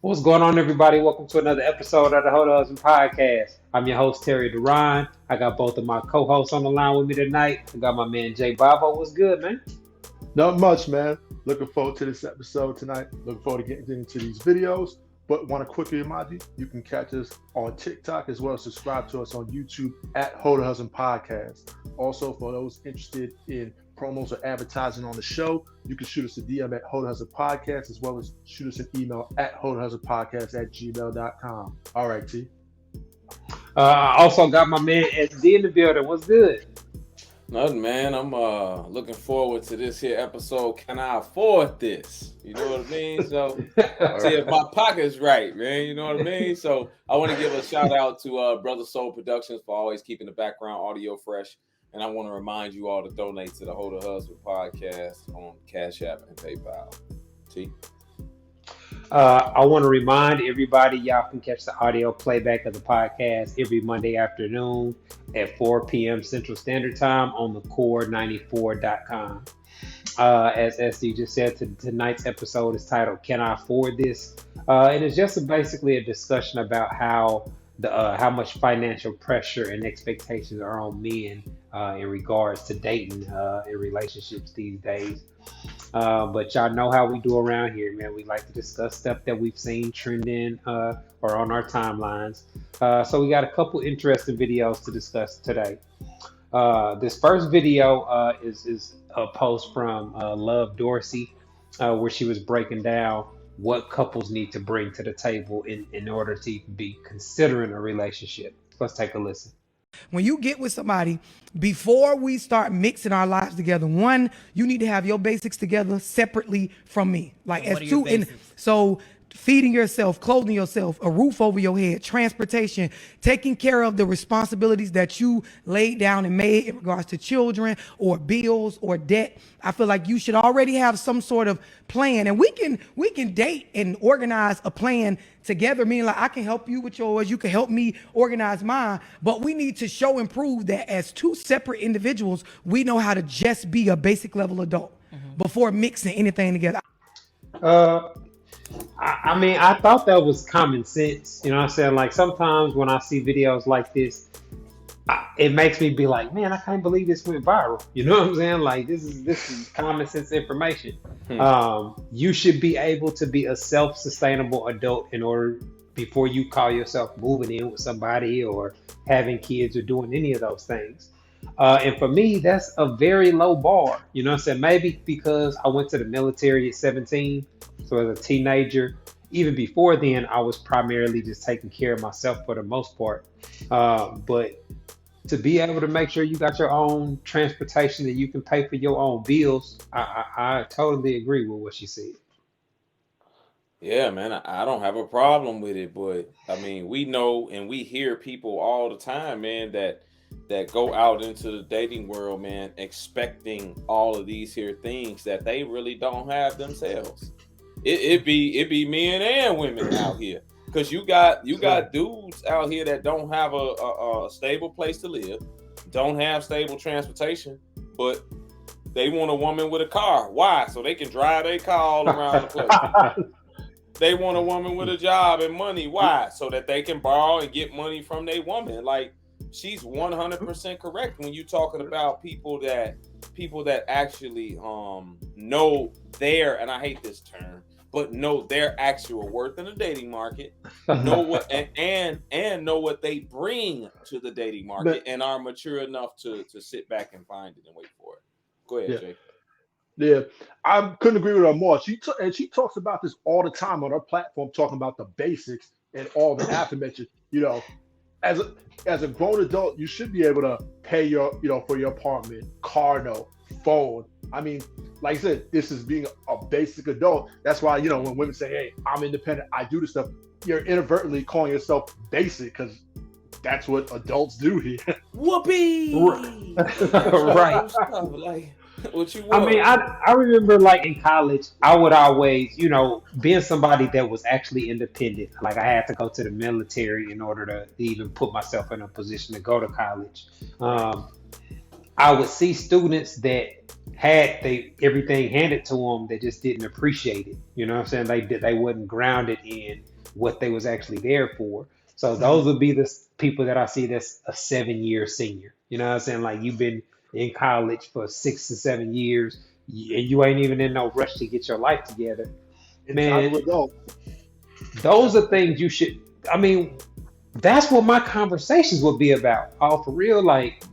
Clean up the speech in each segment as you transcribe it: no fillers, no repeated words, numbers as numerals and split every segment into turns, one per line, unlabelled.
What's going on, everybody? Welcome to another episode of the Hoda Husband Podcast. I'm your host, Terry Duran. I got both of my co-hosts on the line with me tonight. I got my man, Jay Babo. What's good, man?
Not much, man. Looking forward to this episode tonight. Looking forward to getting into these videos. But want to quickly remind you, you can catch us on TikTok as well as subscribe to us on YouTube at Hoda Husband Podcast. Also, for those interested in promos or advertising on the show, you can shoot us a DM at Hoda Husband Podcast as well as shoot us an email at hodahusbandpodcast@gmail.com. All right, T.
I also got my man SD in the building. What's good?
Nothing, man. I'm looking forward to this here episode. Can I afford this? You know what I mean? So, see if my pocket's right, man. You know what I mean? So, I want to give a shout out to Brother Soul Productions for always keeping the background audio fresh. And I want to remind you all to donate to the Hoda Husband Podcast on Cash App and PayPal. T.
I want to remind everybody y'all can catch the audio playback of the podcast every Monday afternoon at 4 p.m. Central Standard Time on the core94.com. As SD just said, tonight's episode is titled "Can I Afford This?" And it's just basically a discussion about how much financial pressure and expectations are on men in regards to dating and relationships these days. But y'all know how we do around here, man. We like to discuss stuff that we've seen trending or on our timelines. So we got a couple interesting videos to discuss today. This first video is a post from Love Dorsey, where she was breaking down what couples need to bring to the table in order to even be considering a relationship. Let's take a listen.
When you get with somebody, before we start mixing our lives together, one, you need to have your basics together separately from me. Like as two, and so feeding yourself, clothing yourself, a roof over your head, transportation, taking care of the responsibilities that you laid down and made in regards to children or bills or debt. I feel like you should already have some sort of plan, and we can date and organize a plan together, meaning like I can help you with yours, you can help me organize mine, but we need to show and prove that as two separate individuals, we know how to just be a basic level adult before mixing anything together.
I mean, I thought that was common sense. You know what I'm saying? Like sometimes when I see videos like this, it makes me be like, man, I can't believe this went viral. You know what I'm saying? Like this is common sense information. You should be able to be a self-sustainable adult in order before you call yourself moving in with somebody or having kids or doing any of those things. And for me, that's a very low bar. You know what I'm saying? Maybe because I went to the military at 17. So as a teenager, even before then, I was primarily just taking care of myself for the most part. But to be able to make sure you got your own transportation and you can pay for your own bills, I totally agree with what she said.
Yeah, man, I don't have a problem with it, but I mean, we know and we hear people all the time, man, that go out into the dating world, man, expecting all of these here things that they really don't have themselves. It be men and women out here, because you got dudes out here that don't have a stable place to live, don't have stable transportation, but they want a woman with a car. Why? So they can drive their car all around the place. They want a woman with a job and money. Why? So that they can borrow and get money from their woman. Like, she's 100% correct when you talking about people that actually know their, and I hate this term, but know their actual worth in the dating market, know what and know what they bring to the dating market, and are mature enough to sit back and find it and wait for it. Go ahead, Jay.
Yeah, I couldn't agree with her more. She talks about this all the time on her platform, talking about the basics and all the aforementioned. You know, as a grown adult, you should be able to pay your, for your apartment, car note, phone. I mean, like I said, this is being a basic adult. That's why, when women say, "Hey, I'm independent, I do this stuff," you're inadvertently calling yourself basic, because that's what adults do here.
Whoopee!
Right.
Like, what you
I
want?
mean, I remember like in college, I would always, being somebody that was actually independent. Like I had to go to the military in order to even put myself in a position to go to college. I would see students that had everything handed to them that just didn't appreciate it. You know what I'm saying? They wasn't grounded in what they was actually there for. So those would be the people that I see that's a 7 year senior. You know what I'm saying? Like you've been in college for 6 to 7 years, and you ain't even in no rush to get your life together.
Entitled
Man,
adult.
those are things you should. I mean, that's what my conversations would be about. Oh, for real, like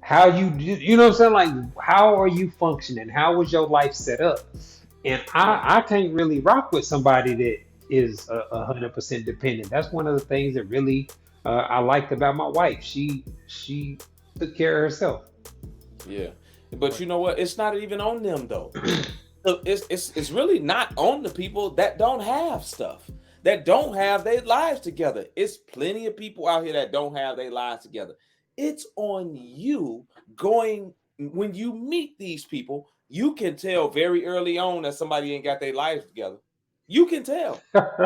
how you know what I'm saying? Like how are you functioning? How was your life set up? And
Yeah.
I can't really rock with somebody that is 100% dependent. That's one of the things that really I liked about my wife. She took care of herself.
Yeah. But you know what? It's not even on them though. It's really not on the people that don't have stuff, that don't have their lives together. It's plenty of people out here that don't have their lives together. It's on you going when you meet these people, you can tell very early on that somebody ain't got their lives together. You can tell.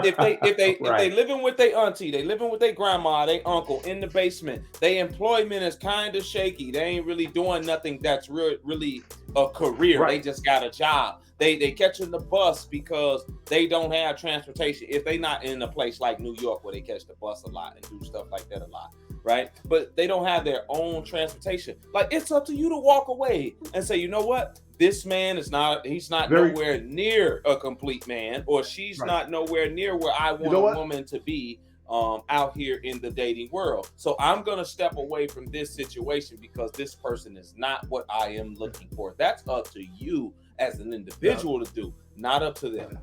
If they
Right.
living with their auntie, they living with their grandma, their uncle in the basement, their employment is kind of shaky. They ain't really doing nothing that's really a career. They
Right.
just got a job. They catching the bus because they don't have transportation. If they not in a place like New York where they catch the bus a lot and do stuff like that a lot, right? But they don't have their own transportation. Like it's up to you to walk away and say, you know what? This man is not, he's not
Very
nowhere near a complete man, or she's
right.
not nowhere near where I
You
want
know
a
what?
woman to be out here in the dating world. So I'm going to step away from this situation because this person is not what I am looking for. That's up to you as an
Yeah.
individual to do, not up to them.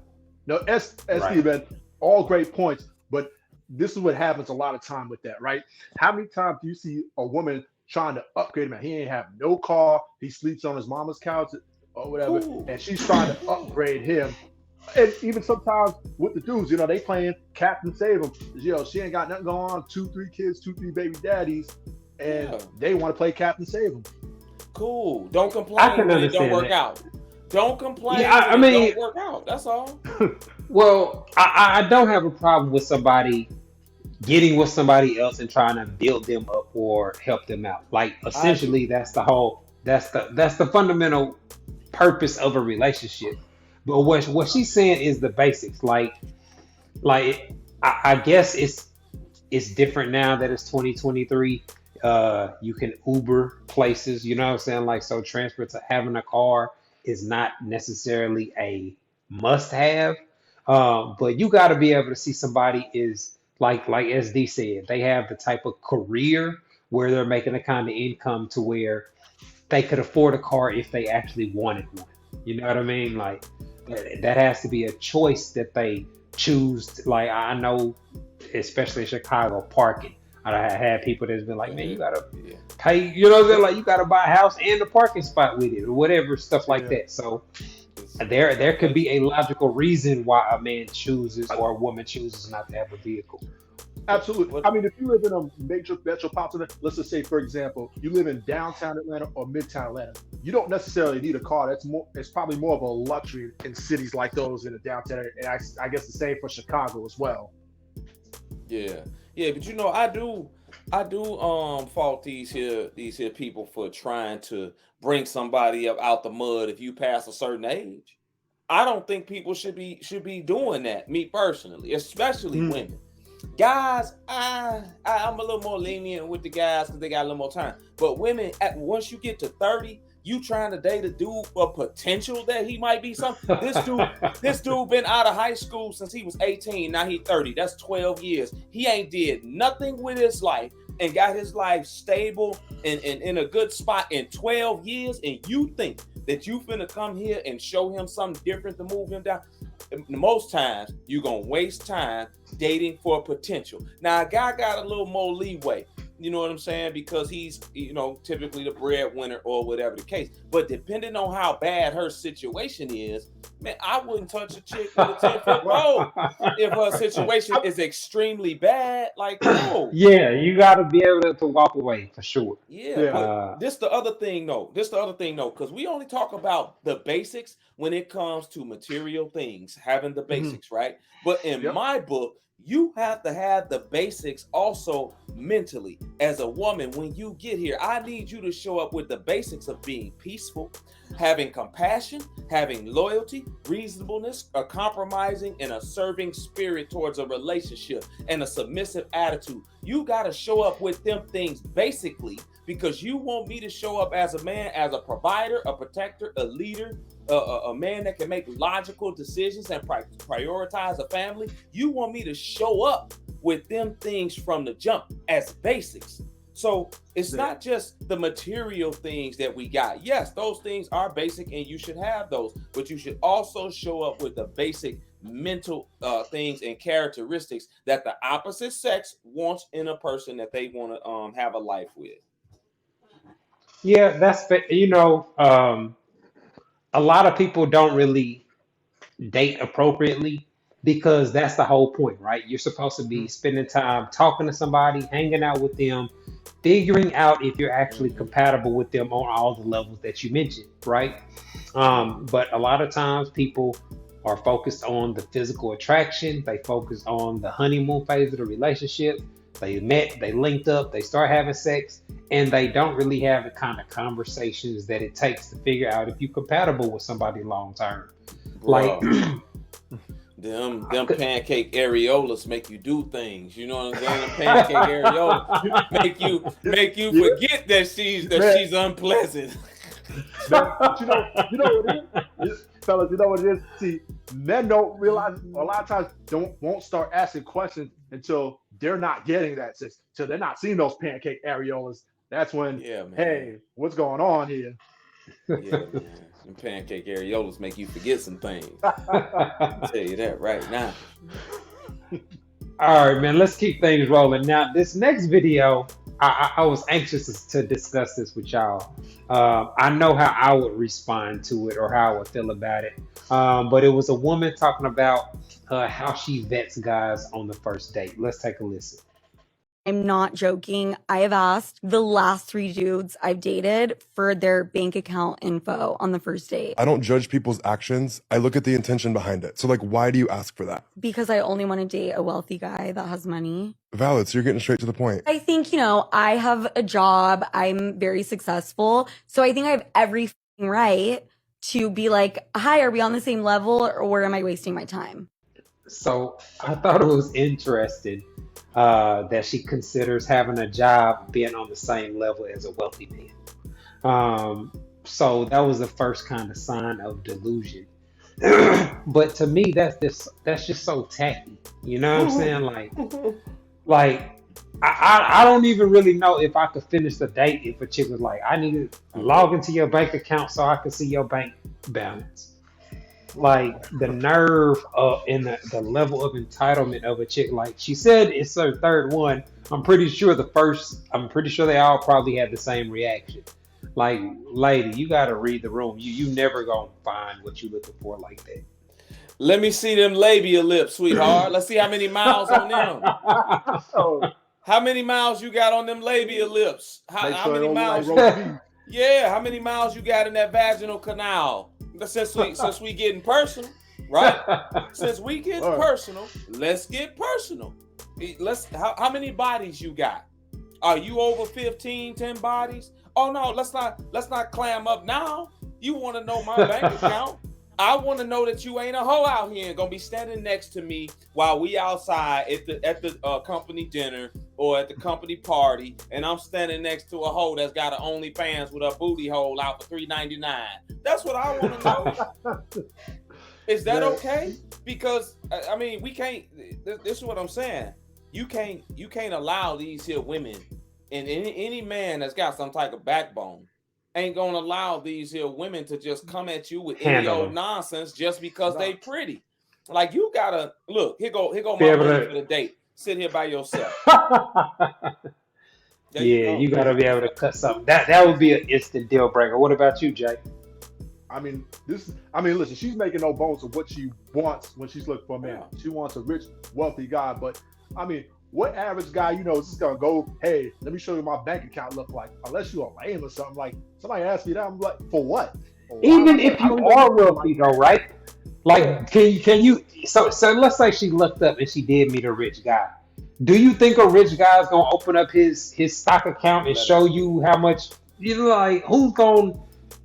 No,
Right.
Steve, all great points, but this is what happens a lot of time with that, right? How many times do you see a woman trying to upgrade him? He ain't have no car, he sleeps on his mama's couch or whatever,
Cool.
and she's trying to upgrade him. And even sometimes with the dudes, they playing Captain Save 'em. She ain't got nothing going on, 2, 3 kids, 2, 3 baby daddies, and
Yeah.
they want to play Captain Save 'em.
Cool. Don't
I
complain
can
when it don't
understand
work
that.
out. Don't
Yeah,
complain
I
when it
mean,
don't work out. That's all.
well, I don't have a problem with somebody getting with somebody else and trying to build them up or help them out. Like
I do.
essentially that's the fundamental purpose of a relationship. But what she's saying is the basics. I guess it's different now that it's 2023. You can Uber places, you know what I'm saying? Like so transport to having a car is not necessarily a must have. But you got to be able to see somebody is like SD said, they have the type of career where they're making the kind of income to where they could afford a car if they actually wanted one. You know what I mean? Like that has to be a choice that they choose. Like I know, especially in Chicago, parking. I had people that's been like, man,
Yeah.
you gotta
Yeah.
pay. You know what I'm saying? Like you gotta buy a house and a parking spot with it, or whatever stuff like
Yeah.
that. So
It's
there could
that's
be a logical reason why a man chooses
I-
or a woman chooses not to have a vehicle.
Absolutely.
what
I mean, if you live in a major metropolitan, let's just say, for example, you live in downtown Atlanta or midtown Atlanta, you don't necessarily need a car. It's probably more of a luxury in cities like those in the downtown area. And I guess the same for Chicago as well.
yeah. Yeah, but I do fault these here people for trying to bring somebody up out the mud if you pass a certain age. I don't think people should be doing that, me personally, especially
Mm,
women. Guys, I'm a little more lenient with the guys because they got a little more time. But women, once you get to 30, you trying to date a dude for potential that he might be something. This dude been out of high school since he was 18. Now he 30. That's 12 years. He ain't did nothing with his life and got his life stable and in a good spot in 12 years. And you think that you finna come here and show him something different to move him down? Most times you're gonna waste time dating for potential. Now a guy got a little more leeway, you know what I'm saying, because he's typically the breadwinner or whatever the case. But depending on how bad her situation is, man, I wouldn't touch a chick with a 10-foot
right.
pole if her situation is extremely bad. Like, no.
Yeah, you got to be able to walk away for sure.
Yeah,
Yeah.
but
Uh,
this the other thing, though. Because we only talk about the basics when it comes to material things, having the
Mhm.
basics, right? But in
Yep.
my book, You have to have the basics also mentally. As a woman, when you get here, I need you to show up with the basics of being peaceful, having compassion, having loyalty, reasonableness, a compromising and a serving spirit towards a relationship, and a submissive attitude. You got to show up with them things basically, because you want me to show up as a man, as a provider, a protector, a leader, a man that can make logical decisions and prioritize a family. You want me to show up with them things from the jump as basics. So it's not just the material things that we got. Yes, those things are basic and you should have those, but you should also show up with the basic mental things and characteristics that the opposite sex wants in a person that they want to have a life with.
Yeah, a lot of people don't really date appropriately because that's the whole point, right? You're supposed to be spending time talking to somebody, hanging out with them, figuring out if you're actually compatible with them on all the levels that you mentioned, right? But a lot of times people are focused on the physical attraction, they focus on the honeymoon phase of the relationship. They met, they linked up, they start having sex, and they don't really have the kind of conversations that it takes to figure out if you're compatible with somebody long term. Like,
Bro, them pancake areolas make you do things. You know what I'm saying? Them pancake areolas make you forget that she's unpleasant.
But you know what it is? Fellas, you know what it is? See, men don't realize a lot of times won't start asking questions until they're not getting that sense. Till they're not seeing those pancake areolas. That's when, hey, what's going on here?
Yeah, man. Them pancake areolas make you forget some things. I'll tell you that right now.
all right, man, let's keep things rolling. Now, this next video, I was anxious to discuss this with y'all. I know how I would respond to it or how I would feel about it. But it was a woman talking about how she vets guys on the first date. Let's take a listen.
I'm not joking. I have asked the last 3 dudes I've dated for their bank account info on the first date.
I don't judge people's actions. I look at the intention behind it. So, like, why do you ask for that?
Because I only want to date a wealthy guy that has money.
Valid. So you're getting straight to the point.
I think, I have a job. I'm very successful. So I think I have every right to be like, hi, are we on the same level or am I wasting my time?
So I thought it was interesting that she considers having a job being on the same level as a wealthy man. So that was the first kind of sign of delusion. But to me, that's just so tacky. You know what I'm saying? Like I don't even really know if I could finish the date if a chick was like, I need to log into your bank account so I can see your bank balance. Like the nerve and the level of entitlement of a chick. Like she said, it's her third one. I'm pretty sure they all probably had the same reaction. Like, lady, you got to read the room. You never gonna find what you looking for like that.
Let me see them labia lips, sweetheart. Let's see how many miles on them. How many miles you got on them labia lips? How many miles? Yeah, how many miles you got in that vaginal canal? Since we getting personal, right? Since we getting personal, let's get personal. How many bodies you got? Are you over 15, 10 bodies? Oh no, let's not clam up now. You want to know my bank account? I want to know that you ain't a hoe out here and gonna be standing next to me while we outside at the company dinner or at the company party, and I'm standing next to a hoe that's got an OnlyFans with a booty hole out for $3.99. That's what I want to know. Is that okay? Because I mean, we can't. This is what I'm saying. You can't allow these here women and any man that's got some type of backbone ain't gonna allow these here women to just come at you with any old nonsense just because they pretty. Like you gotta look. Here go my money for the date. Sit here by yourself.
You gotta be able to cut something. That would be an instant deal breaker. What about you, Jay?
I mean, listen, she's making no bones of what she wants when she's looking for a man. She wants a rich, wealthy guy. But I mean, what average guy, is just gonna go, hey, let me show you my bank account look like, unless you're a lame or something. Like somebody asked me that, I'm like, for what?
Even if you are wealthy though, right? Like, can you? So let's say she looked up and she did meet a rich guy. Do you think a rich guy is gonna open up his stock account and
Let her
show
see.
you how much? You know, like who's gonna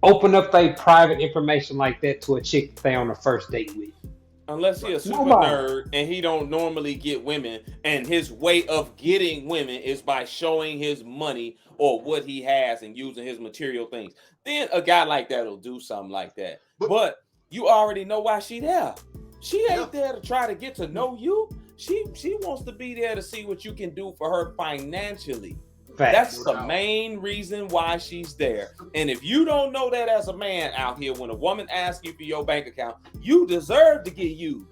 open up their private information like that to a chick they on a first date with?
Unless he a super
Nobody.
nerd and he don't normally get women, and his way of getting women is by showing his money or what he has and using his material things. Then a guy like that will do something like that. But you already know why she there. She ain't there to try to get to know you. She wants to be there to see what you can do for her financially.
Facts.
That's the main reason why she's there. And if you don't know that as a man out here, when a woman asks you for your bank account, you deserve to get used.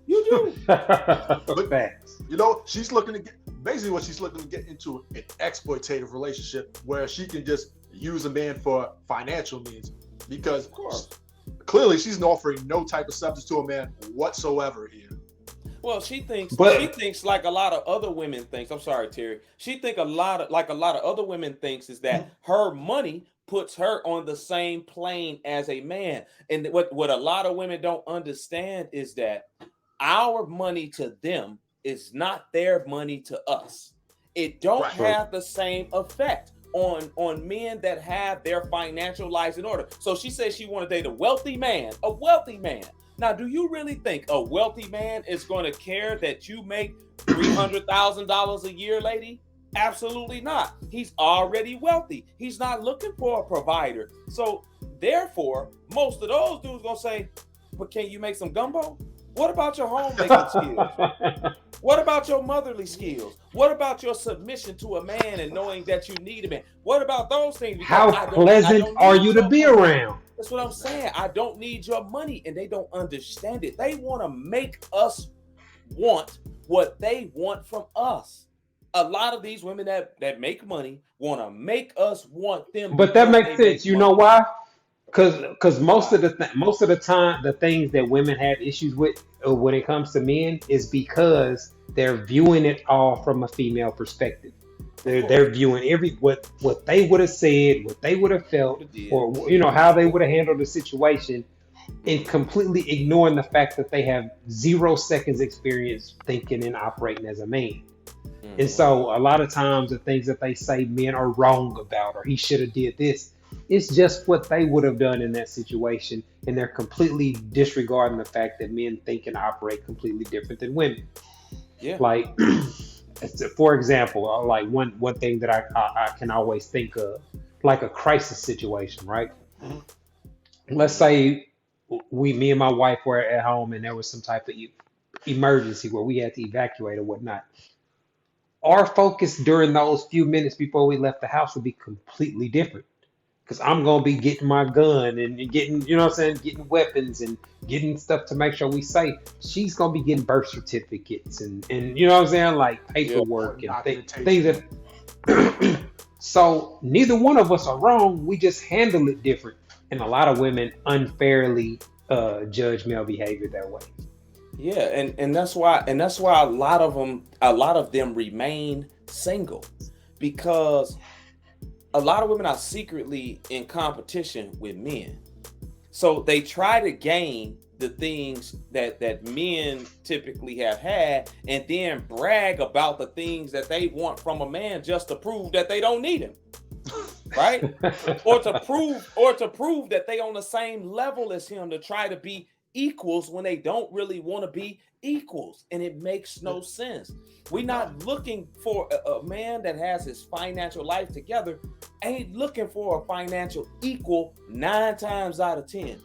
You do.
But
Facts.
you know, she's looking to get basically what she's looking to get into an exploitative relationship where she can just use a man for financial needs, because
Of course.
clearly she's offering no type of substance to a man whatsoever here.
Well, she thinks
But
like a lot of other women thinks. I'm sorry, Terry. She think a lot of other women thinks is that her money puts her on the same plane as a man. And what a lot of women don't understand is that our money to them is not their money to us. It don't
Right.
have the same effect on men that have their financial lives in order. So she says she want to date a wealthy man. Now, do you really think a wealthy man is going to care that you make $300,000 a year, lady? Absolutely not. He's already wealthy. He's not looking for a provider. So therefore, most of those dudes gonna say, "But can you make some gumbo? What about your homemaking skills? What about your motherly skills? What about your submission to a man and knowing that you need a man? What about those things? Because
how pleasant are
need
you to
your
be
money.
around?
That's what I'm saying. I don't need your money, and they don't understand it. They want to make us want what they want from us. A lot of these women that make money want to make us want them
But that
because
makes
they
sense.
make
You know
money.
why? Because most
Why?
of most of the time, the things that women have issues with when it comes to men is because they're viewing it all from a female perspective.
Of
They're
course.
viewing what they would have said, what they would have felt,
Would have did.
or how they would have handled the situation, and completely ignoring the fact that they have 0 seconds experience thinking and operating as a man. And
Mhm.
so a lot of times the things that they say men are wrong about, or he should have did this, it's just what they would have done in that situation. And they're completely disregarding the fact that men think and operate completely different than women.
Yeah.
Like, for example, like one thing that I can always think of, like a crisis situation, right?
Mhm.
Let's say me and my wife were at home and there was some type of emergency where we had to evacuate or whatnot. Our focus during those few minutes before we left the house would be completely different. Because I'm gonna be getting my gun and getting, you know what I'm saying, getting weapons and getting stuff to make sure we safe. She's gonna be getting birth certificates and you know what I'm saying, like
Yeah.
paperwork and
Documentation.
things that. So neither one of us are wrong. We just handle it different, and a lot of women unfairly judge male behavior that way.
Yeah, and that's why a lot of them remain single, because a lot of women are secretly in competition with men. So they try to gain the things that men typically have had, and then brag about the things that they want from a man just to prove that they don't need him, right? Or to prove that they on the same level as him, to try to be equals when they don't really want to be equals, and it makes no sense. We're not looking for a man that has his financial life together, ain't looking for a financial equal 9 times out of 10.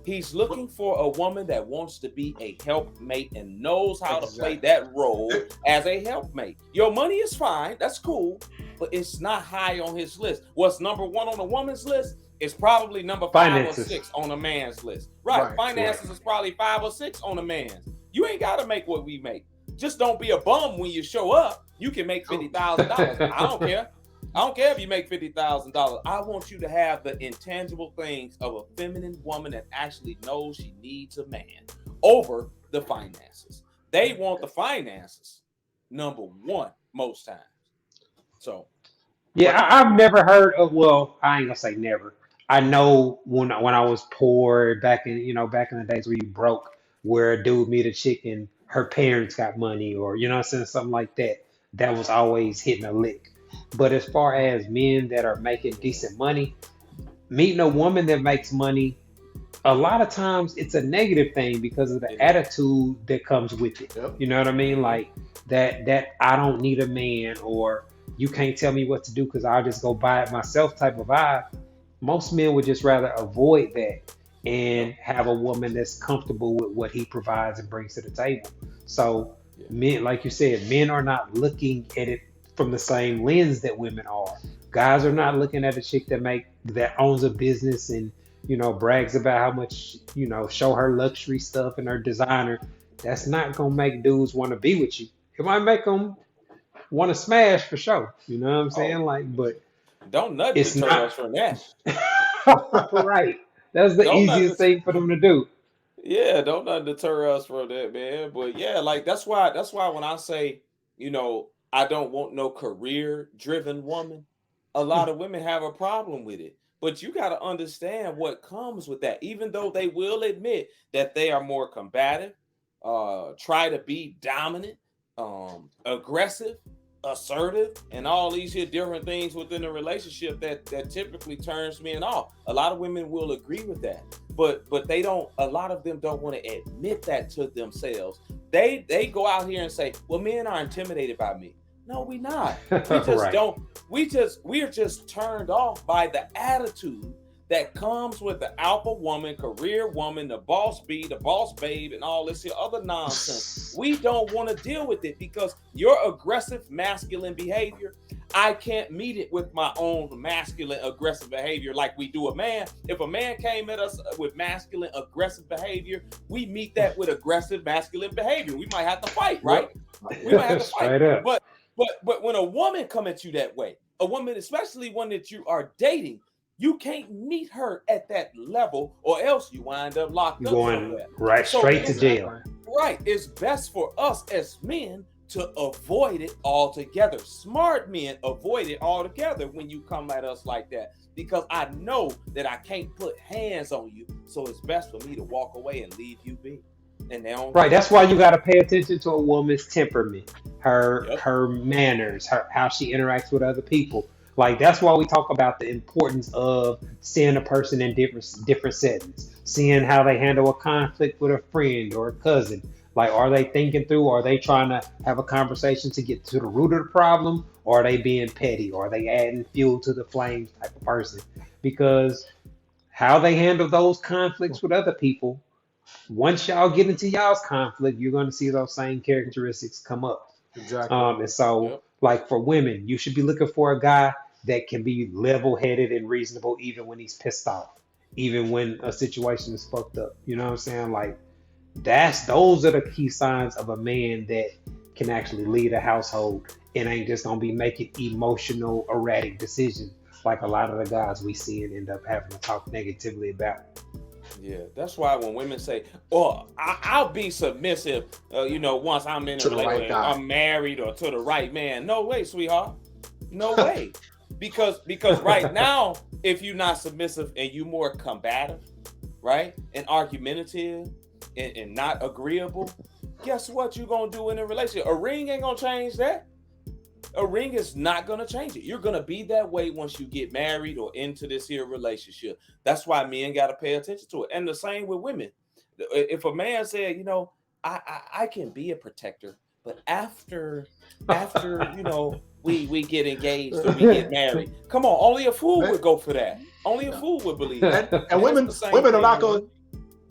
He's looking for a woman that wants to be a helpmate and knows how to play that role as a helpmate. Your money is fine, that's cool, but it's not high on his list. What's number one on a woman's list is probably number 5 or
Finances.
6 on a man's list. Right. Finances is probably 5 or 6 on a man's. You ain't got to make what we make. Just don't be a bum when you show up. You can make $50,000. I don't care. I don't care if you make $50,000. I want you to have the intangible things of a feminine woman that actually knows she needs a man over the finances. They want the finances, number one, most times. So,
Yeah, I've never heard of. Well, I ain't gonna say never. I know when I was poor back in back in the days where you broke, where a dude meet a chick and her parents got money, or what I'm saying, something like that. That was always hitting a lick. But as far as men that are making decent money, meeting a woman that makes money, a lot of times it's a negative thing because of the
It is.
attitude that comes with it.
Yep.
You know what I mean?
Mhm.
Like that I don't need a man, or you can't tell me what to do because I'll just go buy it myself type of vibe. Most men would just rather avoid that and
Yep.
have a woman that's comfortable with what he provides and brings to the table. So
Yeah.
men, like you said, men are not looking at it from the same lens that women are. Guys are not looking at a chick that owns a business and brags about how much, show her luxury stuff and her designer. That's not gonna make dudes want to be with you. It might make them want to smash for sure. You know what I'm saying?
Oh,
Like, but
don't nothing
it's
deter
not
us from that.
right. That's the
Don't
easiest
nothing.
thing for them to do.
Yeah, don't nothing deter us from that, man. But yeah, like that's why when I say, I don't want no career driven woman, a lot of women have a problem with it. But you got to understand what comes with that. Even though they will admit that they are more combative, try to be dominant, aggressive, assertive, and all these here different things within a relationship that typically turns men off. A lot of women will agree with that, but they don't. A lot of them don't want to admit that to themselves. They go out here and say, well, men are intimidated by me. No, we not. We just
Right.
don't. We're just turned off by the attitude that comes with the alpha woman, career woman, the boss bee, the boss babe, and all this other nonsense. We don't want to deal with it because your aggressive masculine behavior, I can't meet it with my own masculine aggressive behavior like we do a man. If a man came at us with masculine aggressive behavior, we meet that with aggressive masculine behavior. We might have to fight, right? We might have to fight.
Straight up.
But when a woman come at you that way, a woman, especially one that you are dating, you can't meet her at that level, or else you wind up locked up
Going
somewhere.
right
So
straight to
it's
jail.
right. It's best for us as men to avoid it altogether. Smart men avoid it altogether when you come at us like that, because I know that I can't put hands on you. So it's best for me to walk away and leave you be. And they don't.
Right. That's why you got to pay attention to a woman's temperament, her
Yep.
her manners, her how she interacts with other people. Like that's why we talk about the importance of seeing a person in different settings, seeing how they handle a conflict with a friend or a cousin. Like, are they thinking through? Are they trying to have a conversation to get to the root of the problem? Or are they being petty? Or are they adding fuel to the flames type of person? Because how they handle those conflicts with other people, once y'all get into y'all's conflict, you're going to see those same characteristics come up.
Exactly.
And so,
Yep.
like for women, you should be looking for a guy that can be level-headed and reasonable, even when he's pissed off, even when a situation is fucked up. You know what I'm saying? Like those are the key signs of a man that can actually lead a household and ain't just gonna be making emotional, erratic decisions like a lot of the guys we see and end up having to talk negatively about.
Yeah, that's why when women say, "Oh, I'll be submissive," once I'm in a
To the right
relationship,
guy.
I'm married or to the right man. No way, sweetheart. No way. Because right now, if you're not submissive and you more combative, right, and argumentative and not agreeable, guess what you're gonna do in a relationship? A ring ain't gonna change that. A ring is not going to change it. You're going to be that way once you get married or into this here relationship. That's why men got to pay attention to it. And the same with women. If a man said, I can be a protector, but after we get engaged or we get married, come on, only a fool would go for that. Only a fool would believe that.
And women
That's the same
women are
thing
not
with
going.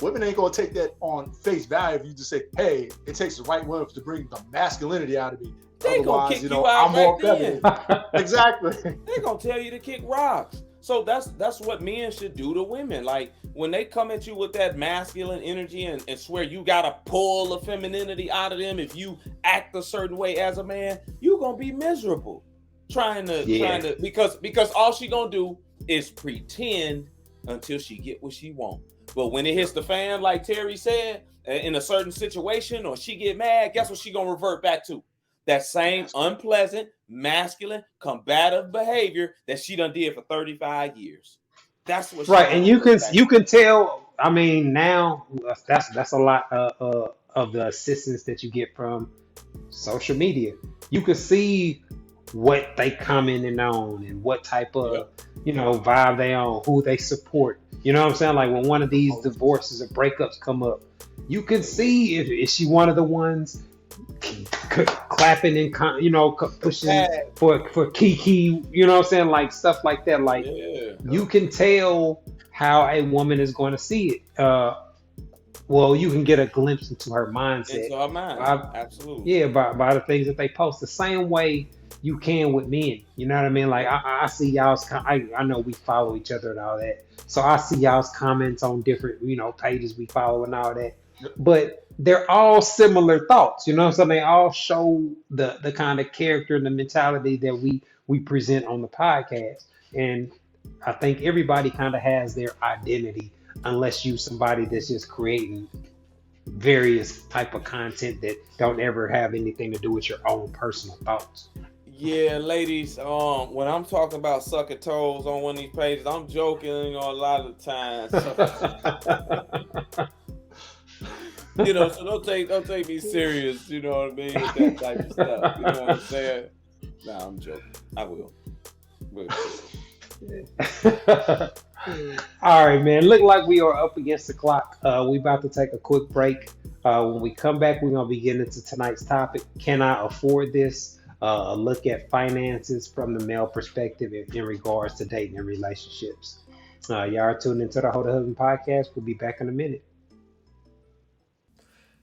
Women ain't gonna take that on face value if you just say, "Hey, it takes the right woman to bring the masculinity out of me."
They gonna
Otherwise,
kick you out
I'm more
right then.
feminine. Exactly.
They're gonna tell you to kick rocks. So that's what men should do to women. Like when they come at you with that masculine energy and swear you gotta pull the femininity out of them if you act a certain way as a man, you're gonna be miserable. Trying to because all she gonna do is pretend until she get what she want. But when it hits the fan, like Terry said, in a certain situation, or she get mad, guess what she gonna revert back to? That same unpleasant, masculine, combative behavior that she done did for 35 years. That's what she
Right, and
gonna look back
you
on.
can tell. I mean, now that's a lot of the assistance that you get from social media. You can see what they commenting on and what type of
Yep.
vibe they on, who they support. You know what I'm saying? Like when one of these divorces or breakups come up, you can see if is she one of the ones clapping and pushing
Tag.
for Kiki. You know what I'm saying? Like stuff like that. Like
Yeah.
you can tell how a woman is going to see it. Well, you can get a glimpse into her mindset
Into her mind.
by,
Absolutely.
yeah, by the things that they post. The same way you can with men. You know what I mean? Like I see y'all's. I know we follow each other and all that, so I see y'all's comments on different pages we follow and all that. But they're all similar thoughts. You know what I'm saying? They all show the kind of character and the mentality that we present on the podcast, and I think everybody kind of has their identity, unless you somebody that's just creating various type of content that don't ever have anything to do with your own personal thoughts.
Yeah, ladies. When I'm talking about sucking toes on one of these pages, I'm joking. A lot of the times. So don't take me serious. You know what I mean with that type of stuff. You know what I'm saying? Nah, I'm joking. I will.
All right, man. Look like we are up against the clock. We about to take a quick break. When we come back, we're gonna be getting into tonight's topic. Can I afford this? A look at finances from the male perspective in regards to dating and relationships. Y'all are tuned into the Hold a Husband podcast. We'll be back in a minute.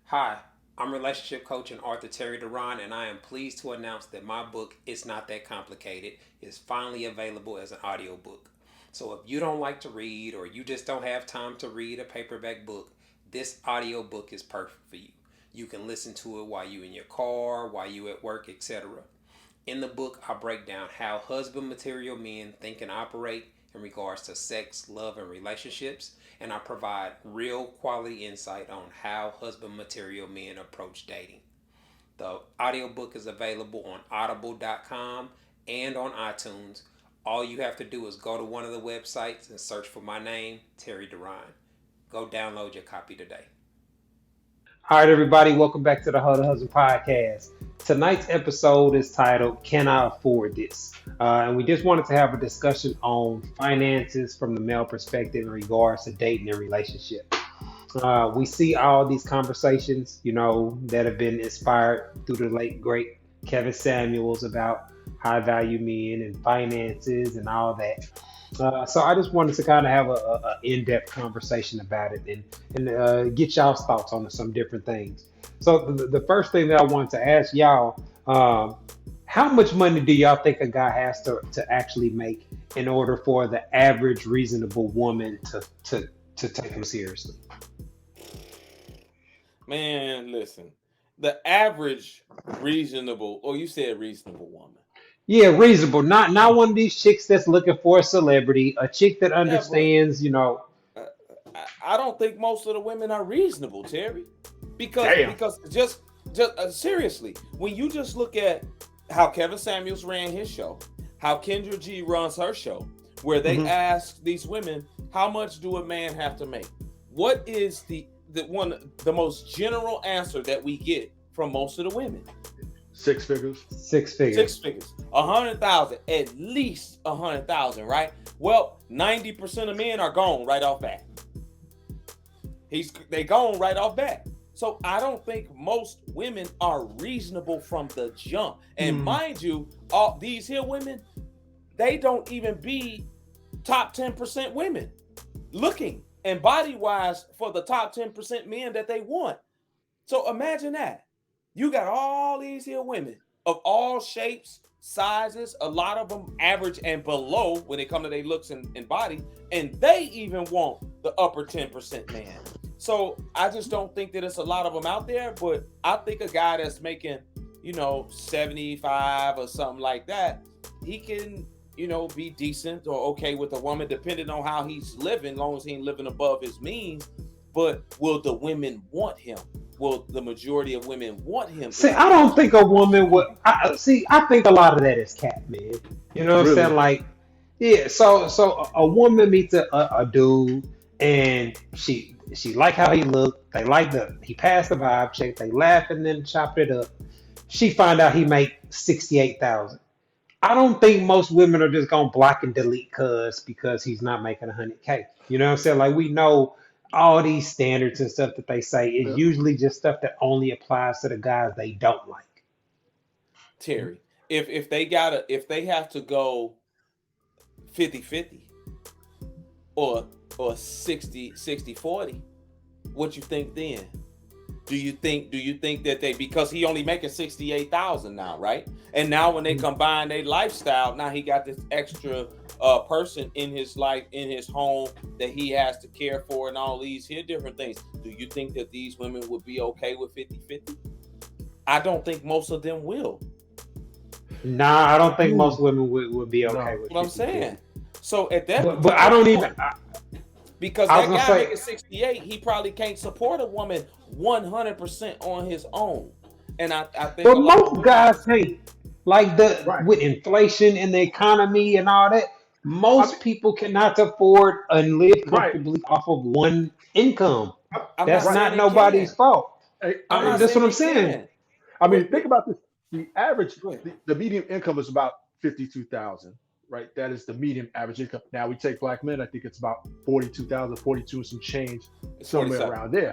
Hi, I'm relationship coach and author Terry Duran, and I am pleased to announce that my book, It's Not That Complicated, is finally available as an audiobook. So if you don't like to read or you just don't have time to read a paperback book, this audiobook is perfect for you. You can listen to it while you're in your car, while you're at work, etc. In the book, I break down how husband material men think and operate in regards to sex, love, and relationships, and I provide real quality insight on how husband material men approach dating. The audiobook is available on audible.com and on iTunes. All you have to do is go to one of the websites and search for my name, Terry Duran. Go download your copy today.
All right, everybody, welcome back to the Hold a Husband podcast. Tonight's episode is titled, Can I Afford This? And we just wanted to have a discussion on finances from the male perspective in regards to dating and relationship. We see all these conversations, that have been inspired through the late, great Kevin Samuels about high value men and finances and all that. So I just wanted to kind of have a in-depth conversation about it and get y'all's thoughts on some different things. So the first thing that I wanted to ask y'all, how much money do y'all think a guy has to actually make in order for the average reasonable woman to take him seriously?
Man, listen. The average reasonable, or you said reasonable woman.
Yeah, reasonable. Not one of these chicks that's looking for a celebrity, a chick that understands,
I don't think most of the women are reasonable, Terry, because just seriously, when you just look at how Kevin Samuels ran his show, how Kendra G runs her show, where they ask these women, how much do a man have to make? What is the most general answer that we get from most of the women?
Six figures.
100,000, at least 100,000, right? Well, 90% of men are gone right off bat. They gone right off bat. So I don't think most women are reasonable from the jump. And mind you, all these here women, they don't even be top 10% women looking and body wise for the top 10% men that they want. So imagine that. You got all these here women of all shapes, sizes, a lot of them average and below when it comes to their looks and body, and they even want the upper 10% man. So I just don't think that it's a lot of them out there, but I think a guy that's making, 75 or something like that, he can, be decent or okay with a woman depending on how he's living, as long as he ain't living above his means. But will the women want him? Will the majority of women want him?
See, I don't think a woman would. I think a lot of that is cap, man. You know what I'm saying? Like, Yeah, so a woman meets a dude, and she like how he looked. They like he passed the vibe check. They laugh and then chopped it up. She find out he make 68,000. I don't think most women are just gonna block and delete cuz because he's not making 100K. You know what I'm saying? Like we know all these standards and stuff that they say is
Yeah.
usually just stuff that only applies to the guys they don't like.
Terry, if they have to go 50-50 or 60-40, what you think then? Do you think that they, because he only making 68,000 now, right? And now when they combine their lifestyle, now he got this extra person in his life, in his home, that he has to care for and all these here different things. Do you think that these women would be okay with 50-50? I don't think most of them will.
Nah, I don't think most women would be okay
No.
with
What I'm
50-50.
saying. So at that
But I don't even.
because
I
that
was
guy
gonna say-
making 68, he probably can't support a woman 100% on his own. And I think
But
a lot of
most guys can't. Like
Right.
with inflation and the economy and all that, most people cannot afford and live
Right.
comfortably off of one income.
I'm
That's
not saying
not
they
nobody's
can.
fault.
Hey,
I'm not
That's
saying
what I'm
they
saying.
can.
I mean,
But
think about this. The average,
go ahead.
the median income is about 52,000, right? That is the median average income. Now we take black men. I think it's about 42,000, 42 and some change,
It's
somewhere
47.
around there.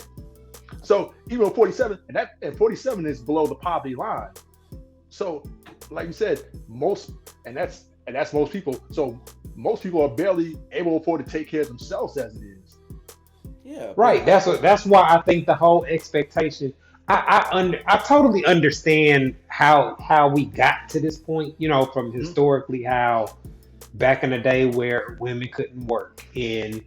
So even 47, and 47 is below the poverty line. So, like you said, that's most people. So most people are barely able to afford to take care of themselves as it is.
Yeah.
Right. That's why I think the whole expectation. I totally understand how we got to this point. You know, from
Mhm.
historically how back in the day where women couldn't work and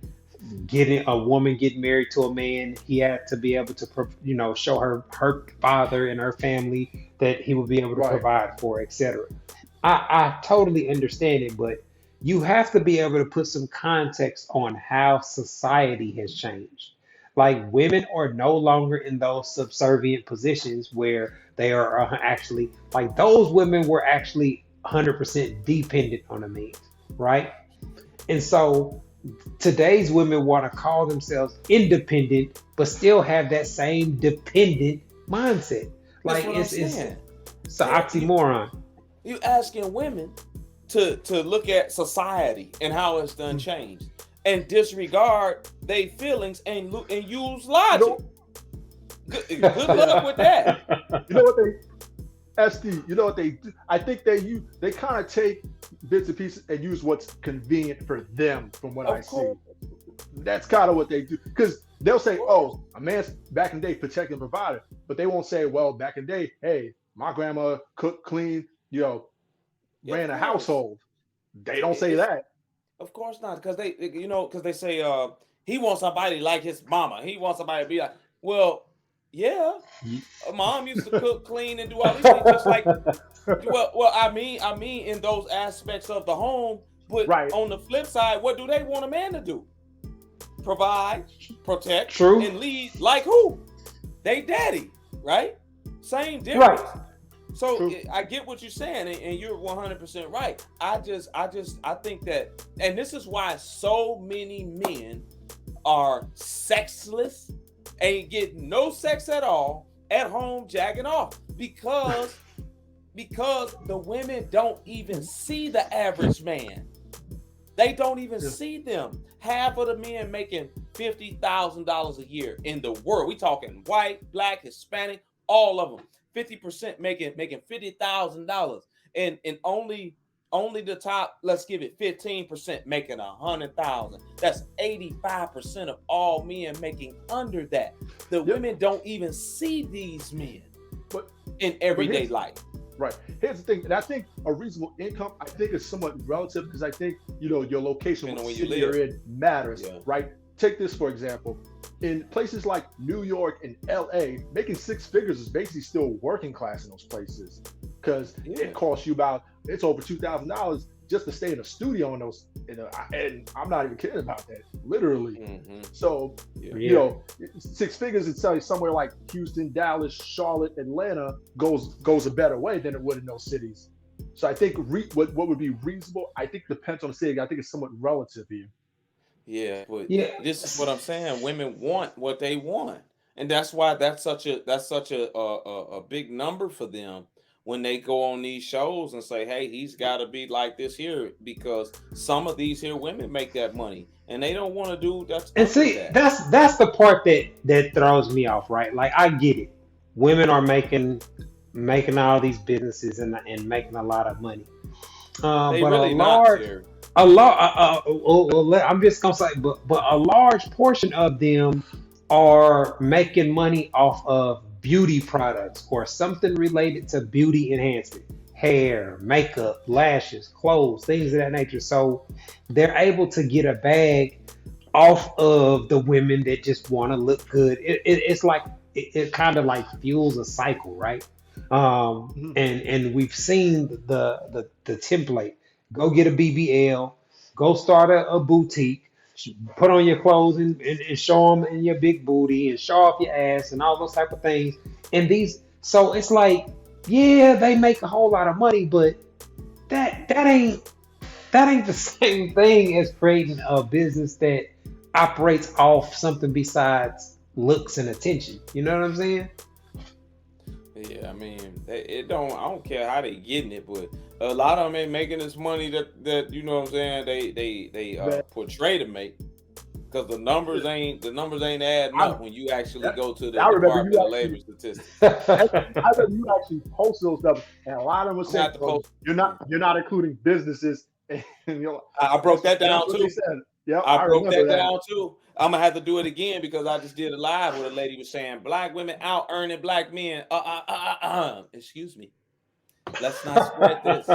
getting a woman getting married to a man, he had to be able to show her father and her family that he would be able to
Right.
provide for, etc. I totally understand it, but you have to be able to put some context on how society has changed. Like women are no longer in those subservient positions where they are actually like those women were actually 100% dependent on a man, right? And so today's women want to call themselves independent, but still have that same dependent mindset.
That's
Like
what I'm saying.
it's an oxymoron.
You asking women to look at society and how it's done changed and disregard their feelings and use logic. Good luck with that.
You know what SD, you know what they do? I think they kind of take bits and pieces and use what's convenient for them from what I see. That's kind of what they do. Because they'll say, oh, a man's back in the day protected and provided, but they won't say, well, back in the day, hey, my grandma cooked, clean, ran a household. They don't say that.
Of course not, because they say he wants somebody like his mama. He wants somebody to be like, well, yeah, mom used to cook, clean, and do all these things, just like. Well, I mean, in those aspects of the home, but
Right.
on the flip side, what do they want a man to do? Provide, protect,
True.
and lead. Like who? They daddy, right? Same difference.
Right.
So
True.
I get what you're saying, and you're 100% right. I think that, and this is why so many men are sexless, ain't getting no sex at all, at home jacking off, because the women don't even see the average man. They don't even see them. Half of the men making $50,000 a year in the world. We talking white, black, Hispanic, all of them. 50% making $50,000, and only the top, let's give it 15% making 100,000. That's 85% of all men making under that. The women don't even see these men,
But
in everyday life.
Right. Here's the thing, and I think a reasonable income, I think, is somewhat relative because I think your location,
Depending
what
on where you
city you're
live.
in, matters.
Yeah.
Right. Take this for example. In places like New York and LA, making six figures is basically still working class in those places because it costs you it's over $2,000 just to stay in a studio in those. And I'm not even kidding about that, literally.
Mm-hmm.
So six figures in somewhere like Houston, Dallas, Charlotte, Atlanta goes a better way than it would in those cities. So I think what would be reasonable, I think depends on the city. I think it's somewhat relative here.
Yeah, but
Yeah.
this is what I'm saying. Women want what they want, and that's why that's such a big number for them when they go on these shows and say, "Hey, he's got to be like this here," because some of these here women make that money, and they don't want to do that's
And
under
see,
that.
that's the part that throws me off, right? Like I get it. Women are making all these businesses and making a lot of money.
They
But
really not, Terry.
I'm just gonna say, but a large portion of them are making money off of beauty products or something related to beauty enhancement, hair, makeup, lashes, clothes, things of that nature. So they're able to get a bag off of the women that just want to look good. It's like it kind of like fuels a cycle, right?
Mhm.
And we've seen the template. Go get a BBL, go start a boutique, put on your clothes and show them in your big booty and show off your ass and all those type of things. And these, so it's like, yeah, they make a whole lot of money, but that ain't that ain't the same thing as creating a business that operates off something besides looks and attention. You know what I'm saying?
Yeah, I mean, it don't. I don't care how they getting it, but a lot of them ain't making this money that you know what I'm saying. They
Man,
portray to make because the numbers ain't adding
I,
up when you actually go to the
I remember
Department
you
of
actually
Labor statistics.
I remember you actually posted those numbers, and a lot of them were
I'm gonna
saying,
have to
"Well,
post.
you're not including businesses," and
I broke that
that's
down
what they
too.
said. Yep,
I
I
broke
remember
that
that.
down too. I'm gonna have to do it again because I just did a live where a lady was saying black women out earning black men. Excuse me. Let's not spread this.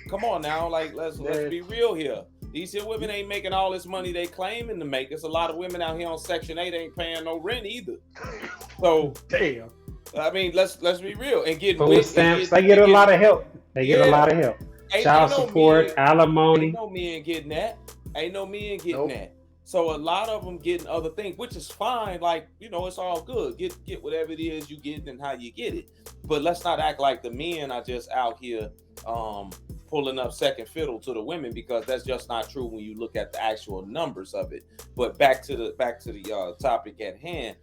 Come on now. Like, let's
Man,
be real here. These here women ain't making all this money they claiming to make. There's a lot of women out here on Section 8 ain't paying no rent either. So
damn.
I mean, let's be real and getting
Food
with and
stamps,
getting
they get
and
a lot
getting
of help. They get a
yeah.
lot of help.
Ain't
Child
no
support,
men ain't
alimony.
no men getting that. Ain't no men getting
Nope.
that. So a lot of them getting other things, which is fine. Like, it's all good. Get whatever it is you get and how you get it. But let's not act like the men are just out here um pulling up second fiddle to the women because that's just not true when you look at the actual numbers of it. But back to the topic at hand,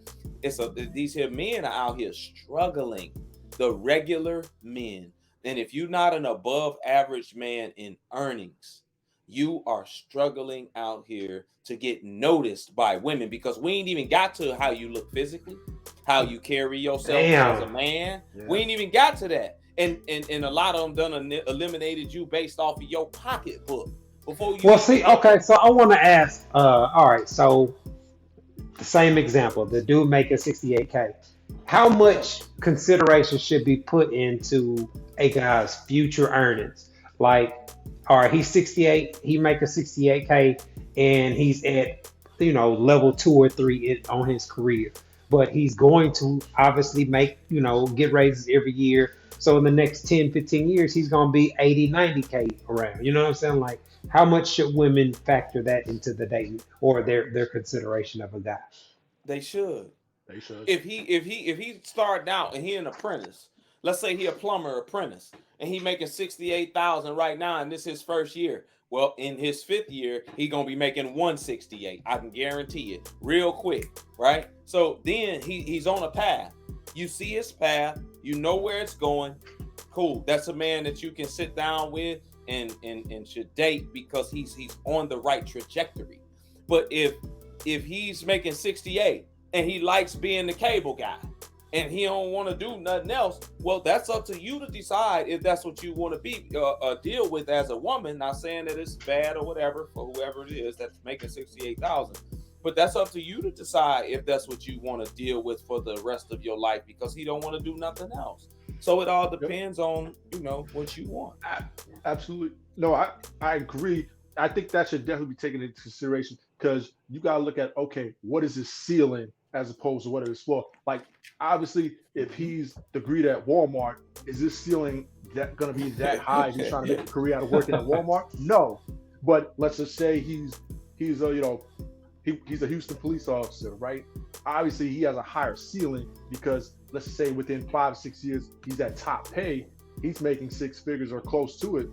these here men are out here struggling. The regular men. And if you're not an above average man in earnings, you are struggling out here to get noticed by women because we ain't even got to how you look physically, how you carry yourself as a
Damn.
man. We
Yeah.
ain't even got to that. And a lot of them done eliminated you based off of your pocketbook before you
Well,
even
see,
get
okay,
there.
so I want to ask. All right, so the same example, the dude making 68K. How much consideration should be put into a guy's future earnings? Like, all right, he's 68, he making 68K, and he's at level 2 or 3 on his career, but he's going to obviously make get raises every year. So in the next 10, 15 years, he's going to be 80, 90K around. You know what I'm saying? Like, how much should women factor that into the dating or their consideration of a guy?
They should.
They should.
If he started out and he an apprentice, let's say he a plumber apprentice and he making 68,000 right now and this is his first year. Well, in his fifth year, he gonna be making 168. I can guarantee it, real quick, right? So then he's on a path. You see his path, you know where it's going. Cool. That's a man that you can sit down with and should date because he's on the right trajectory. But if he's making 68 and he likes being the cable guy and he don't want to do nothing else, well, that's up to you to decide if that's what you want to be deal with as a woman. Not saying that it's bad or whatever for whoever it is that's making 68,000, but that's up to you to decide if that's what you want to deal with for the rest of your life because he don't want to do nothing else. So it all
Yep.
depends on what you want.
Absolutely. No, I agree. I think that should definitely be taken into consideration because you got to look at, okay, what is his ceiling as opposed to what is his floor? Like, obviously, if he's degreed at Walmart, is his ceiling that going to be that high if he's trying to make a career out of working at Walmart? No. But let's just say he's a he's a Houston police officer, right? Obviously, he has a higher ceiling because let's just say within 5 or 6 years he's at top pay. he's making six figures or close to it,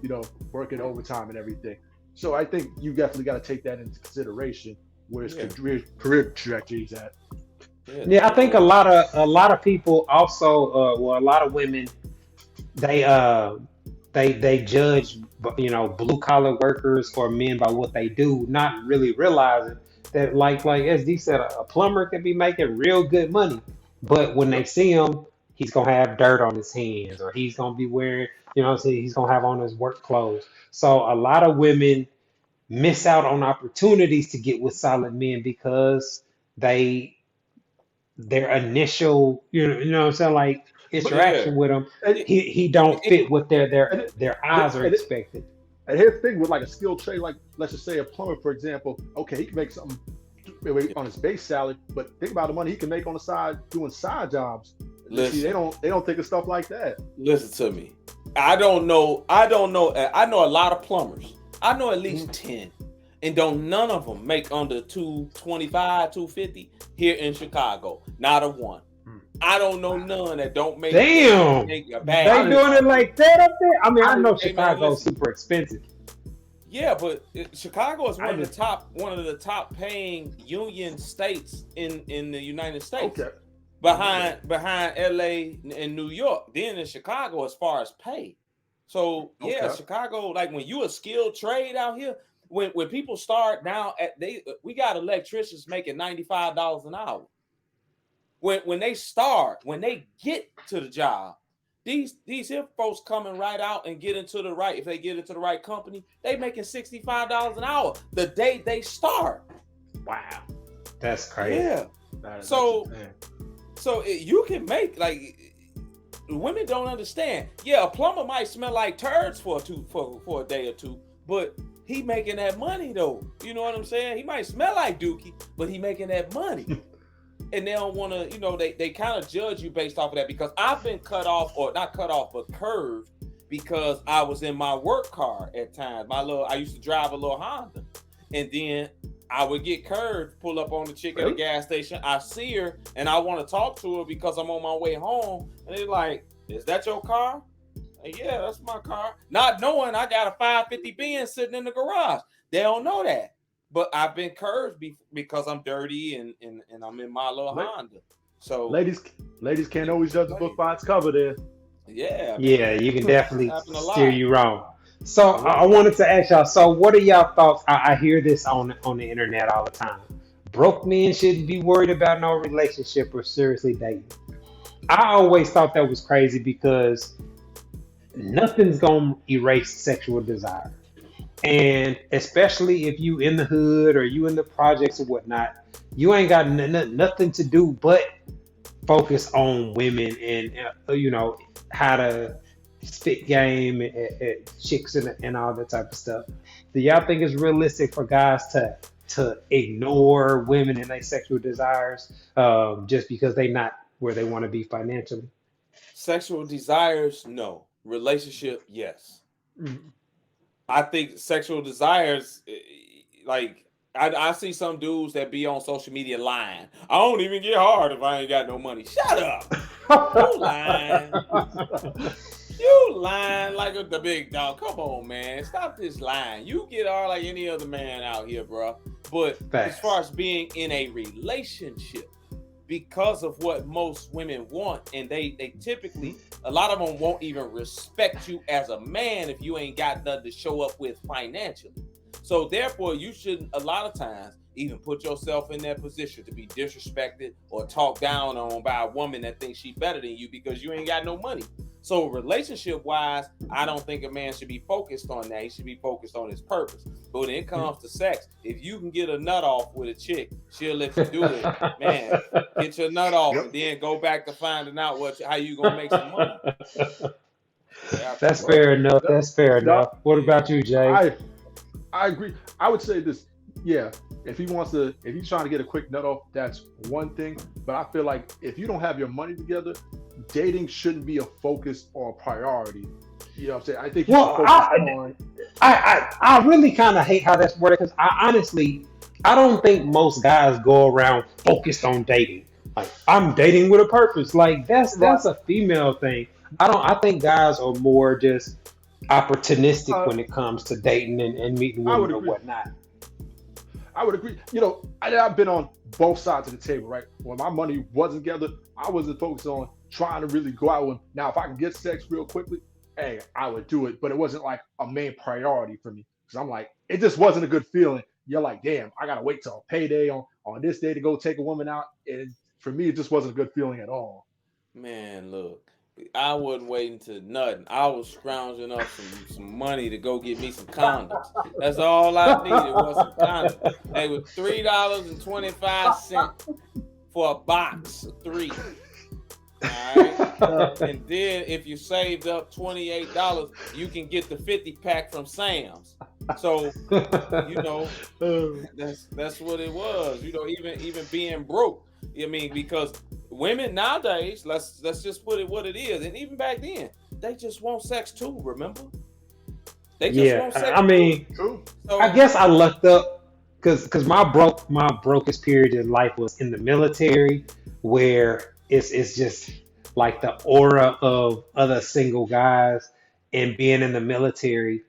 working overtime and everything. So I think you definitely got to take that into consideration where his career trajectory is at.
Yeah, I think a lot of people also, well, a lot of women, they they judge, blue collar workers or men by what they do, not really realizing that, like as D said, a plumber can be making real good money, but when they
Yep.
see him, he's gonna have dirt on his hands, or he's gonna be wearing, he's gonna have on his work clothes. So a lot of women miss out on opportunities to get with solid men because they their initial, what I'm saying, like
Yeah.
interaction with him,
And,
he don't fit what
and,
their eyes are
and,
expecting.
and here's the thing with like a skilled trade, like let's just say a plumber, for example. Okay, he can make something on his base salary, but think about the money he can make on the side doing side jobs. See, they
Listen,
don't think of stuff like that.
listen to me. I don't know. I know a lot of plumbers. I know at least 10, and don't none of them make under 225, 250 here in Chicago. Not a one. I don't know none that don't make.
Damn,
make a
they
bag.
doing it like that up there. I mean, I know
Hey, man,
Chicago's
listen.
super expensive.
Yeah, but Chicago is
I
one of the top paying union states in the United States.
Okay.
Behind LA and New York. Then in Chicago as far as pay. So yeah,
Okay.
Chicago, like when you a skilled trade out here, when people start now we got electricians making $95 an hour. When they get to the job, these here folks coming right out and get into the right, if they get into the right company, they making $65 an hour the day they start.
Wow, that's crazy.
Yeah. So you can make, like, women don't understand. Yeah, a plumber might smell like turds for a day or two, but he making that money though. You know what I'm saying? He might smell like Dookie, but he making that money. And they don't want to, they kind of judge you based off of that, because I've been cut off, or not cut off, but curved, because I was in my work car at times. I used to drive a little Honda, and then I would get curved, pull up on the chick at the gas station. I see her and I want to talk to her because I'm on my way home. And they're like, "Is that your car?" Like, yeah, that's my car. Not knowing I got a 550 Benz sitting in the garage. They don't know that. But I've been curved because I'm dirty and I'm in my little Honda. So
ladies can't always judge the book by its cover there.
Yeah.
Yeah, you can definitely steer you wrong. So I wanted to ask y'all, so what are y'all thoughts? I hear this on the internet all the time. Broke men shouldn't be worried about no relationship or seriously dating. I always thought that was crazy, because nothing's gonna erase sexual desire. And especially if you in the hood or you in the projects or whatnot, you ain't got nothing to do but focus on women and how to spit game at chicks and all that type of stuff. Do y'all think it's realistic for guys to ignore women and their sexual desires just because they not where they want to be financially?
Sexual desires, no. Relationship, yes.
Mm-hmm.
I think sexual desires, like, I see some dudes that be on social media lying. I don't even get hard if I ain't got no money. Shut up. You lying. You lying like the big dog. Come on, man. Stop this lying. You get hard like any other man out here, bro. But as far as being in a relationship, because of what most women want, and they typically, a lot of them won't even respect you as a man if you ain't got nothing to show up with financially. So therefore, you shouldn't, a lot of times, even put yourself in that position to be disrespected or talked down on by a woman that thinks she's better than you because you ain't got no money. So relationship wise, I don't think a man should be focused on that. He should be focused on his purpose. But when it comes to sex, if you can get a nut off with a chick, she'll let you do it. Man, get your nut off and then go back to finding out how you gonna make some money.
That's fair enough. That's fair enough. What about you, Jay?
I agree. I would say this. Yeah, if he's trying to get a quick nut off, that's one thing. But I feel like if you don't have your money together, dating shouldn't be a focus or a priority. You know what I'm saying? I think you should focus on.
I really kind of hate how that's worded, because I don't think most guys go around focused on dating. Like, I'm dating with a purpose. Like, that's a female thing. I think guys are more just opportunistic
Uh,
when it comes to dating and meeting
I would
women or
agree.
whatnot.
I would agree. You know, I've been on both sides of the table, right? When my money wasn't together, I wasn't focused on trying to really go out. And now, if I can get sex real quickly, hey, I would do it. But it wasn't like a main priority for me because I'm like, it just wasn't a good feeling. You're like, damn, I gotta wait till payday on this day to go take a woman out. And for me, it just wasn't a good feeling at all.
Man, look, I wasn't waiting to nothing. I was scrounging up some money to go get me some condoms. That's all I needed was some condoms. They were $3.25 for a box of three. All right. And then if you saved up $28, you can get the 50 pack from Sam's. So, you know, that's what it was. You know, even being broke. I mean, because women nowadays, let's just put it what it is, and even back then, they just want sex too. Remember, they just
Yeah,
want sex
I
too.
mean,
True.
I
So
guess I lucked up because my brokest period in life was in the military, where it's just like the aura of other single guys and being in the military.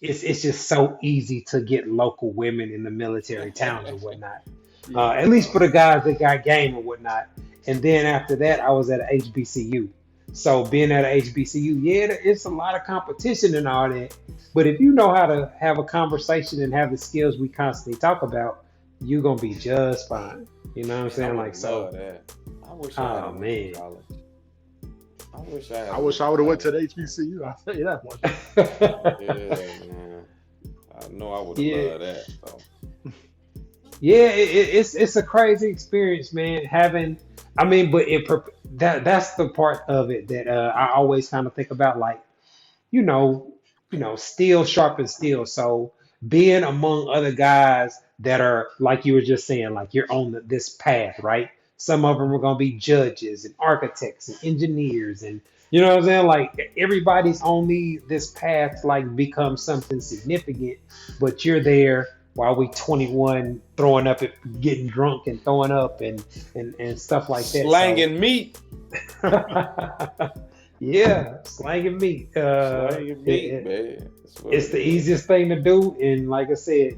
It's just so easy to get local women in the military towns or whatnot.
Yeah.
At least for the guys that got game or whatnot. And then after that, I was at a HBCU. So being at a HBCU, yeah, it's a lot of competition and all that. But if you know how to have a conversation and have the skills we constantly talk about, you're gonna be just fine. You know what I'm
man, I
saying?
would
Like
have
so.
loved that. I wish I had
Oh
went to
man.
college. I wish I had
I wish
went
I
to
would have went to
college.
the HBCU. I'll tell you that much.
Yeah, man. I know I would have
Yeah,
loved that. So
yeah, it's a crazy experience, man. I mean, but that's the part of it that I always kind of think about, like you know, steel sharpens steel. So being among other guys that are like you were just saying, like you're on this path, right? Some of them are gonna be judges and architects and engineers, and you know what I'm saying. Like everybody's on this path, to, like become something significant, but you're there while we 21 throwing up, getting drunk and throwing up and stuff like that. So
slanging meat,
yeah, slanging meat.
slanging meat, man. That's what
It's
it
the
is.
easiest thing to do, and like I said,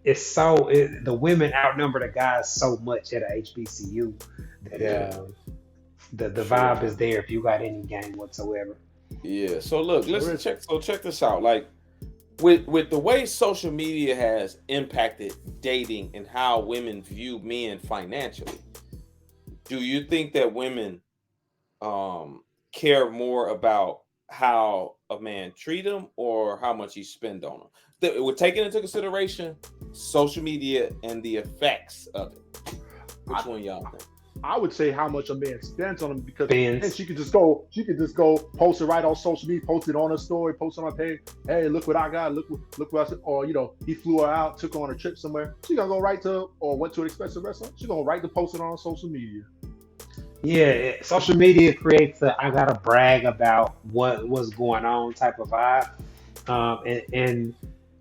the women outnumber the guys so much at a HBCU that
Yeah,
the
sure.
vibe is there if you got any game whatsoever.
Yeah. So look,
Sure
let's
is.
check. So check this out. Like with the way social media has impacted dating and how women view men financially, do you think that women care more about how a man treat them or how much he spend on them? We're taking into consideration social media and the effects of it.
I,
Which one y'all think?
I would say how much a man spends on them because then
Spins.
she could just go post it right on social media, post it on her story, post it on her page. Hey, look what I got. Look what I said. Or he flew her out, took her on a trip somewhere. She gonna go right to or went to an expensive restaurant. She gonna right to post it on social media.
Yeah, social media creates the I gotta brag about what's going on type of vibe. And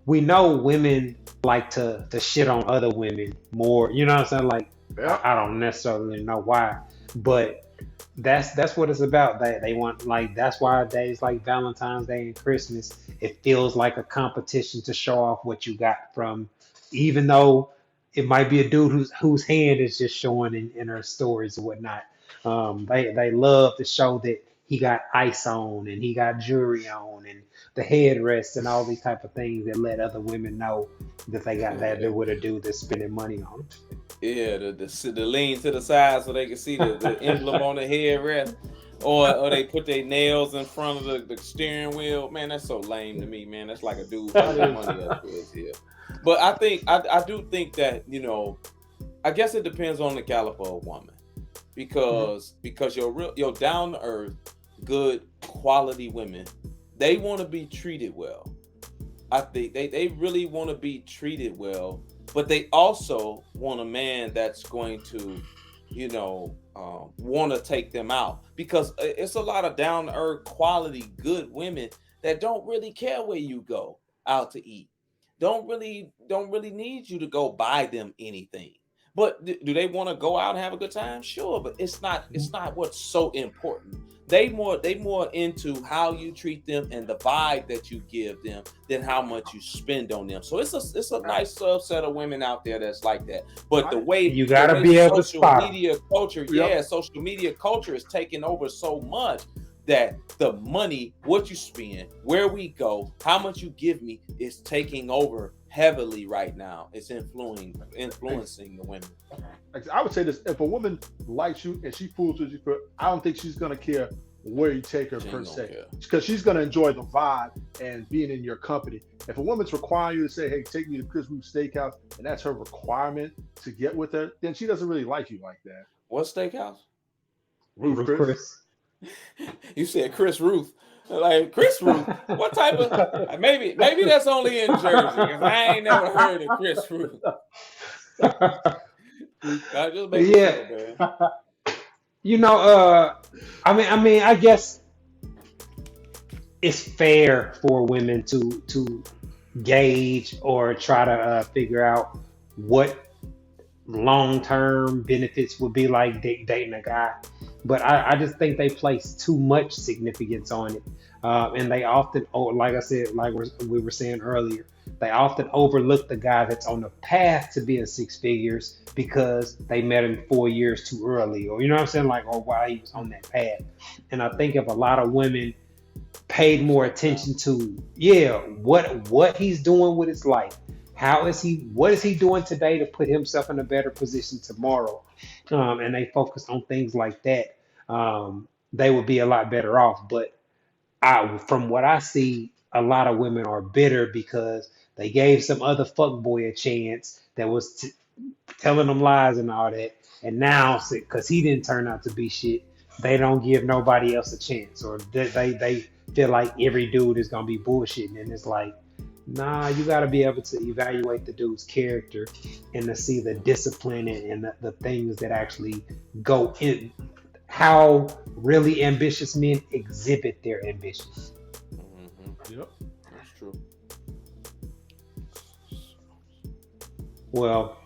we know women like to shit on other women more. You know what I'm saying? Like
Yeah.
I don't necessarily know why, but that's what it's about. They want, like, that's why days like Valentine's Day and Christmas, it feels like a competition to show off what you got from, even though it might be a dude whose hand is just showing in her stories or whatnot. They love to show that he got ice on and he got jewelry on and the headrest and all these type of things that let other women know that they got that they would a dude that's spending money on
Yeah, the lean to the side so they can see the emblem on the headrest, or they put their nails in front of the steering wheel. Man, that's so lame to me, man. That's like a dude
That
hustling
is.
money up to his here. But I do think that I guess it depends on the caliber of woman,
Mhm.
because your down to earth, good quality women, they want to be treated well. I think they really want to be treated well, but they also want a man that's going to, want to take them out, because it's a lot of down to earth, quality, good women that don't really care where you go out to eat. Don't really need you to go buy them anything, But do they want to go out and have a good time? Sure, but it's not what's so important. They more into how you treat them and the vibe that you give them than how much you spend on them. So it's a nice subset of women out there that's like that. But the way
you gotta be able to spot them.
Media culture, social media culture is taking over so much that the money, what you spend, where we go, how much you give me is taking over heavily right now. It's influencing the women.
I would say this: if a woman likes you and she fools with you, I don't think she's gonna care where you take her per se, because she's gonna enjoy the vibe and being in your company. If a woman's requiring you to say, "Hey, take me to Chris Ruth's Steakhouse," and that's her requirement to get with her, then she doesn't really like you like that.
What steakhouse?
Ruth Chris.
You said Chris Ruth. Like Chris Ruth. What type of maybe that's only in Jersey, because I ain't never heard of Chris Ruth. Just make sure, man.
You know, I guess it's fair for women to gauge or try to figure out what long-term benefits would be like dating a guy, but I just think they place too much significance on it, and they often, like I said, like we were saying earlier, they often overlook the guy that's on the path to being six figures because they met him 4 years too early, or you know what I'm saying, like, or while he was on that path. And I think if a lot of women paid more attention to what he's doing with his life, what is he doing today to put himself in a better position tomorrow, and they focus on things like that, they would be a lot better off. But from what I see, a lot of women are bitter because they gave some other fuckboy a chance that was telling them lies and all that, and now because he didn't turn out to be shit, they don't give nobody else a chance, or they feel like every dude is gonna be bullshitting, and it's like, nah, you got to be able to evaluate the dude's character and to see the discipline and the things that actually go in, how really ambitious men exhibit their ambition.
Yep,
that's true.
Well,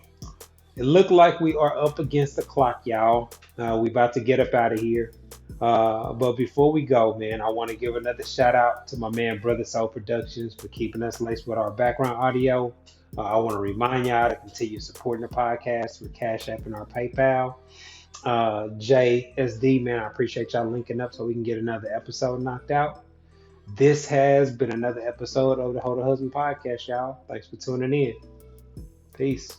it looked like we are up against the clock, y'all. We about to get up out of here. But before we go, man, I want to give another shout out to my man, Brother Soul Productions, for keeping us laced with our background audio. I want to remind y'all to continue supporting the podcast through Cash App and our PayPal. JSD, man, I appreciate y'all linking up so we can get another episode knocked out. This has been another episode of the Hold a Husband podcast, y'all. Thanks for tuning in. Peace.